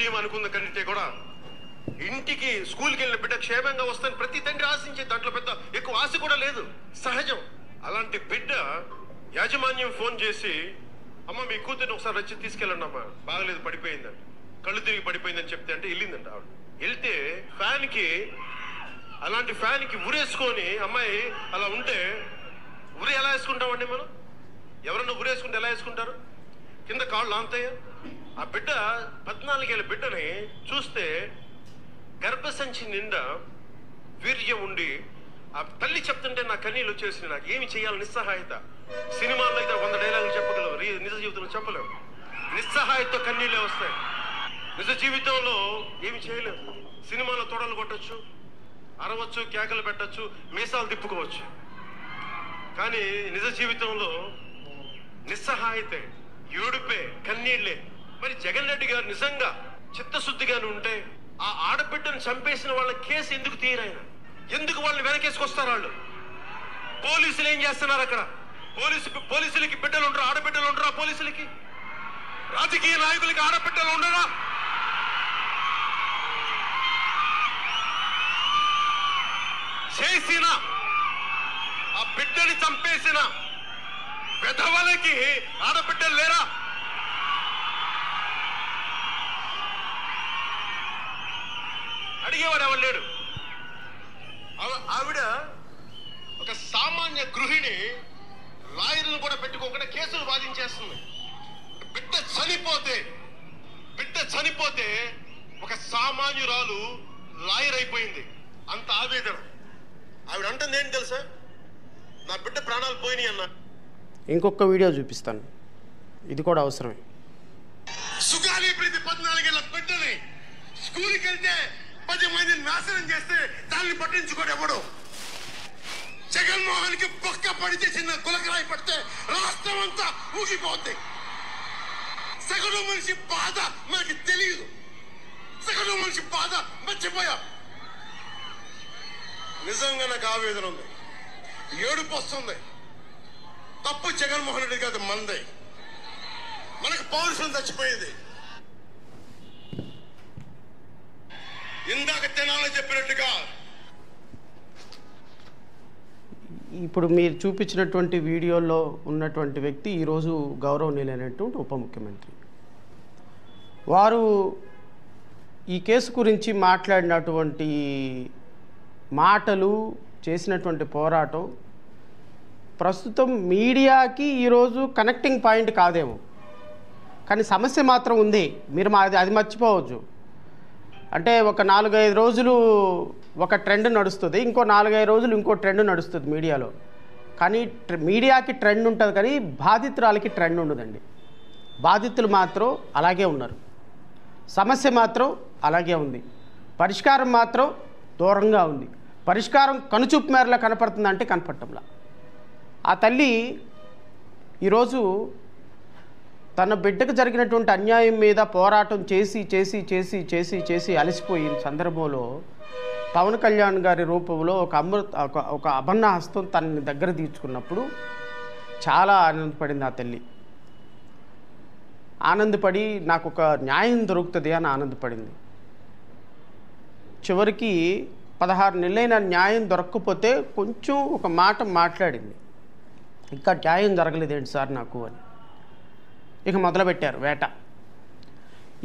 ధైర్యం అనుకున్న కంటే కూడా ఇంటికి స్కూల్కి వెళ్ళిన బిడ్డ క్షేమంగా వస్తాను ప్రతి తండ్రి ఆశించే దాంట్లో పెద్ద ఎక్కువ ఆశ కూడా లేదు, సహజం. అలాంటి బిడ్డ యాజమాన్యం ఫోన్ చేసి అమ్మ మీ కూతురిని ఒకసారి వచ్చి తీసుకెళ్ళండి అమ్మా, బాగలేదు పడిపోయిందంట, కళ్ళు తిరిగి పడిపోయిందని చెప్తే అంటే వెళ్ళిందంట. ఆవిడ వెళ్తే అలాంటి ఫ్యాన్కి ఉరేసుకొని అమ్మాయి అలా ఉంటే ఉరి ఎలా వేసుకుంటామండి మనం? ఎవరన్నా ఉరేసుకుంటే ఎలా వేసుకుంటారు? కింద కాళ్ళు ఆంతయ్య. ఆ బిడ్డ 14 ఏళ్ళ బిడ్డని చూస్తే గర్భసంచి నిండా వీర్యం ఉండి ఆ తల్లి చెప్తుంటే నా కన్నీళ్ళు వచ్చేసి నాకు ఏమి చేయాలి నిస్సహాయత. సినిమాల్లో అయితే 100 డైలాగులు చెప్పగలవు, నిజ జీవితంలో చెప్పలేవు. నిస్సహాయతతో కన్నీళ్ళే వస్తాయి. నిజ జీవితంలో ఏమి చేయలేము. సినిమాలో తొడలు కొట్టచ్చు, అరవచ్చు, కేకలు పెట్టచ్చు, మీసాలు తిప్పుకోవచ్చు. కానీ నిజ జీవితంలో నిస్సహాయతే, ఏడుపే, కన్నీళ్లే. మరి జగన్ రెడ్డి గారు నిజంగా చిత్తశుద్ధిగానే ఉంటే ఆ ఆడబిడ్డను చంపేసిన వాళ్ళ కేసు ఎందుకు తీయరాయన? ఎందుకు వాళ్ళని వెనకేసుకొస్తారు? వాళ్ళు పోలీసులు ఏం చేస్తున్నారు అక్కడ? పోలీసులకి బిడ్డలు ఉండరా? ఆడబిడ్డలు ఉండరా పోలీసులకి? రాజకీయ నాయకులకి ఆడబిడ్డలు ఉండరా? చేసిన ఆ బిడ్డని చంపేసిన వెధవలకి ఆడబిడ్డలు లేరా? అడిగేవాడు ఎవరు లేడు. ఆవిడ ఒక సామాన్య గృహిణి, లాయర్లను కూడా పెట్టుకోకుండా కేసులు వాదించేస్తుంది. బిడ్డ చనిపోతే ఒక సామాన్యురాలు లాయర్ అయిపోయింది. అంత ఆవేదన. ఆవిడ అంటుంది ఏంటి తెలుసా? నా బిడ్డ ప్రాణాలు పోయినాయి అన్న. ఇంకొక వీడియో చూపిస్తాను, ఇది కూడా అవసరమే. సుగాలి ప్రీతి 14 ఏళ్ళ బిడ్డని స్కూల్కి వెళ్తే 10 మందిని నాశనం చేస్తే దాన్ని పట్టించుకోడు ఎవడు. జగన్మోహన్ కి బొక్క పడితే, చిన్న గులకరాయి పడితే రాష్ట్రం అంతా ఊగిపోద్ది. సగటు మనిషి బాధ మనకి తెలియదు. సగటు మనిషి బాధ మర్చిపోయా. నిజంగా నాకు ఆవేదన ఉంది, ఏడుపు వస్తుంది. తప్పు జగన్మోహన్ రెడ్డి కాదు, మందే. మనకు పౌరుషం చచ్చిపోయింది. ఇందాక తెనాలి చెప్పినట్టుగా ఇప్పుడు మీరు చూపించినటువంటి వీడియోలో ఉన్నటువంటి వ్యక్తి ఈరోజు గౌరవనీయులైనటువంటి ఉప ముఖ్యమంత్రి. వారు ఈ కేసు గురించి మాట్లాడినటువంటి మాటలు, చేసినటువంటి పోరాటం ప్రస్తుతం మీడియాకి ఈరోజు కనెక్టింగ్ పాయింట్ కాదేమో, కానీ సమస్య మాత్రం ఉంది. మీరు అది మర్చిపోవచ్చు. అంటే ఒక 4-5 రోజులు ఒక ట్రెండ్ నడుస్తుంది, ఇంకో 4-5 రోజులు ఇంకో ట్రెండ్ నడుస్తుంది మీడియాలో. కానీ మీడియాకి ట్రెండ్ ఉంటుంది, కానీ బాధితురాలకి ట్రెండ్ ఉండదండి. బాధితులు మాత్రం అలాగే ఉన్నారు, సమస్య మాత్రం అలాగే ఉంది, పరిష్కారం మాత్రం దూరంగా ఉంది. పరిష్కారం కనుచూపు మేరలా కనపడుతుందంటే కనపడటంలా. ఆ తల్లి ఈరోజు తన బిడ్డకు జరిగినటువంటి అన్యాయం మీద పోరాటం చేసి అలసిపోయిన సందర్భంలో పవన్ కళ్యాణ్ గారి రూపంలో ఒక అభన్న హస్తం తనని దగ్గర తీర్చుకున్నప్పుడు చాలా ఆనందపడింది ఆ తల్లి. ఆనందపడి నాకు ఒక న్యాయం దొరుకుతుంది అని ఆనందపడింది. చివరికి 16 నెలలైన న్యాయం దొరకకపోతే కొంచెం ఒక మాట మాట్లాడింది, ఇంకా న్యాయం జరగలేదేంటి సార్ నాకు అని. ఇక మొదలుపెట్టారు వేట.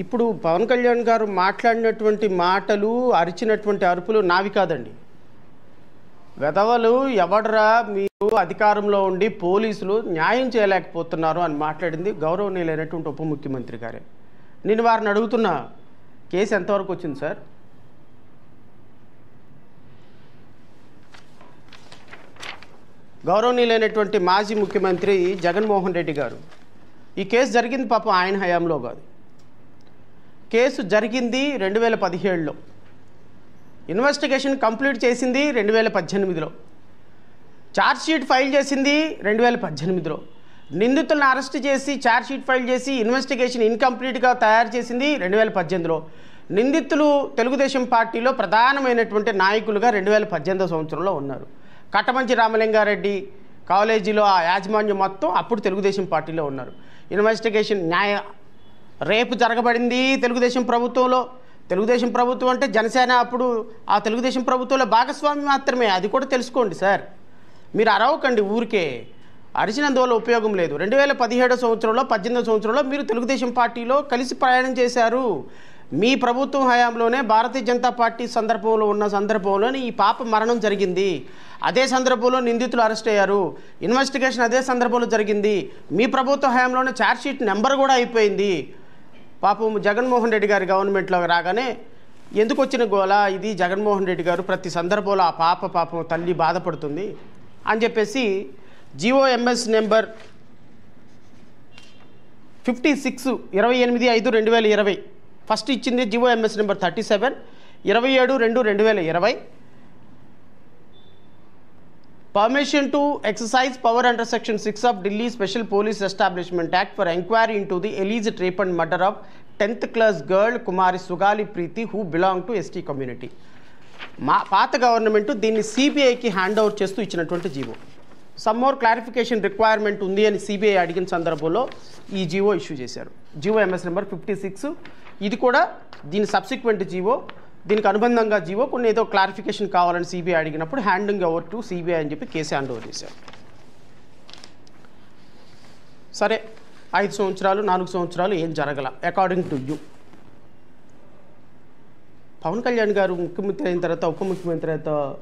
ఇప్పుడు పవన్ కళ్యాణ్ గారు మాట్లాడినటువంటి మాటలు, అరిచినటువంటి అరుపులు నావి కాదండి. వెధవలు ఎవడరా మీరు అధికారంలో ఉండి పోలీసులు న్యాయం చేయలేకపోతున్నారు అని మాట్లాడింది గౌరవనీయులైనటువంటి ఉప ముఖ్యమంత్రి గారే. నేను వారిని అడుగుతున్నా, కేసు ఎంతవరకు వచ్చింది సార్? గౌరవనీయులైనటువంటి మాజీ ముఖ్యమంత్రి జగన్మోహన్ రెడ్డి గారు, ఈ కేసు జరిగింది పాపం ఆయన హయాంలో కాదు. కేసు జరిగింది 2017లో, ఇన్వెస్టిగేషన్ కంప్లీట్ చేసింది 2018లో, ఛార్జ్షీట్ ఫైల్ చేసింది 2018లో, నిందితులను అరెస్ట్ చేసి ఛార్జ్షీట్ ఫైల్ చేసి ఇన్వెస్టిగేషన్ ఇన్కంప్లీట్గా తయారు చేసింది 2018లో. నిందితులు తెలుగుదేశం పార్టీలో ప్రధానమైనటువంటి నాయకులుగా 2018 సంవత్సరంలో ఉన్నారు. కట్టమంచి రామలింగారెడ్డి కాలేజీలో ఆ యాజమాన్యం మొత్తం అప్పుడు తెలుగుదేశం పార్టీలో ఉన్నారు. ఇన్వెస్టిగేషన్ రేపు జరగబడింది తెలుగుదేశం ప్రభుత్వంలో. తెలుగుదేశం ప్రభుత్వం అంటే జనసేన అప్పుడు ఆ తెలుగుదేశం ప్రభుత్వంలో భాగస్వామి మాత్రమే, అది కూడా తెలుసుకోండి సార్. మీరు అరవకండి ఊరికే, అరిచినందువల్ల ఉపయోగం లేదు. 2017 సంవత్సరంలో 18 సంవత్సరంలో మీరు తెలుగుదేశం పార్టీలో కలిసి ప్రయాణం చేశారు. మీ ప్రభుత్వం హయాంలోనే భారతీయ జనతా పార్టీ సందర్భంలో ఉన్న సందర్భంలోనే ఈ పాప మరణం జరిగింది. అదే సందర్భంలో నిందితులు అరెస్ట్ అయ్యారు. ఇన్వెస్టిగేషన్ అదే సందర్భంలో జరిగింది. మీ ప్రభుత్వ హయాంలోనే ఛార్జ్షీట్ నెంబర్ కూడా అయిపోయింది. పాపం జగన్మోహన్ రెడ్డి గారి గవర్నమెంట్లో రాగానే ఎందుకు వచ్చిన గోల ఇది, జగన్మోహన్ రెడ్డి గారు ప్రతి సందర్భంలో ఆ పాపం తల్లి బాధపడుతుంది అని చెప్పేసి GOMS నెంబర్ 56 28/5/2020 ఫస్ట్ ఇచ్చింది. GOMS number 37 27/2/2020 permission to exercise power under section 6 of Delhi special police establishment act for enquiry into the alleged rape and murder of 10th class girl Kumari Sugali Preethi who belong to ST community. పాత government దీన్ని CBIకి hand over చేస్తూ ఇచ్చినటువంటి GO. Some more clarification requirement ఉంది అని CBI అడిగిన సందర్భంలో ఈ జీవో ఇష్యూ చేశారు. GOMS number 56. ఇది కూడా దీని సబ్సిక్వెంట్ జీవో, దీనికి అనుబంధంగా జీవో కొన్ని ఏదో క్లారిఫికేషన్ కావాలని CBI అడిగినప్పుడు హ్యాండింగ్ ఓవర్ టు CBI అని చెప్పి కేసు హ్యాండ్ ఓవర్ చేశారు. సరే, 5 సంవత్సరాలు 4 సంవత్సరాలు ఏం జరగల according to you. Pawan Kalyan garu ముఖ్యమంత్రి అయిన తర్వాత, ఉప ముఖ్యమంత్రి అయిన తర్వాత,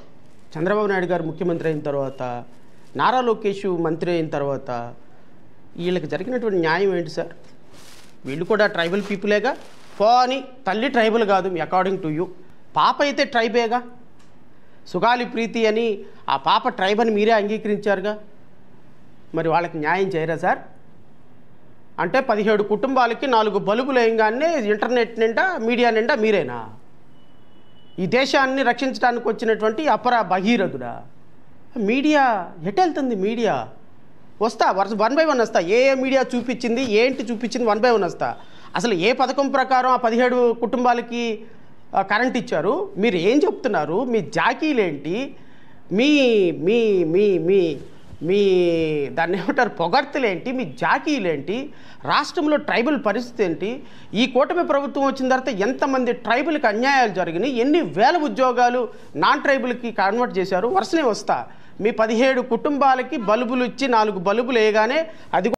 చంద్రబాబు నాయుడు గారు ముఖ్యమంత్రి అయిన తర్వాత, నారా లోకేష్ మంత్రి అయిన తర్వాత వీళ్ళకి జరిగినటువంటి న్యాయం ఏంటి సార్? వీళ్ళు కూడా ట్రైబల్ పీపులేగా. పోని తల్లి ట్రైబల్ కాదు మీ అకార్డింగ్ టు యూ, పాప అయితే ట్రైబేగా. సుగాలి ప్రీతి అని ఆ పాప ట్రైబ్ అని మీరే అంగీకరించారుగా. మరి వాళ్ళకి న్యాయం చేయరా సార్? అంటే 17 కుటుంబాలకి 4 బల్బులు వేయంగానే ఇంటర్నెట్ నిండా మీడియా నిండా మీరేనా? ఈ దేశాన్ని రక్షించడానికి వచ్చినటువంటి అపర భగీరథుడా? మీడియా ఎటు వెళ్తుంది? మీడియా వస్తా 1 by 1 వస్తా. ఏ మీడియా చూపించింది, ఏంటి చూపించింది 1 by 1 వస్తా. అసలు ఏ పథకం ప్రకారం ఆ 17 కుటుంబాలకి కరెంట్ ఇచ్చారు? మీరు ఏం చెప్తున్నారు? మీ జాకీలేంటి? మీ మీ మీ మీ మీ దాన్ని ఏమంటారు, పొగడ్తలేంటి? మీ జాకీలేంటి? రాష్ట్రంలో ట్రైబల్ పరిస్థితి ఏంటి? ఈ కూటమి ప్రభుత్వం వచ్చిన తర్వాత ఎంతమంది ట్రైబల్కి అన్యాయాలు జరిగినాయి? ఎన్ని వేల ఉద్యోగాలు నాన్ ట్రైబల్కి కన్వర్ట్ చేశారు? వరుసనే వస్తా. మీ 17 కుటుంబాలకి బల్బులు ఇచ్చి 4 బల్బులు వేయగానే అది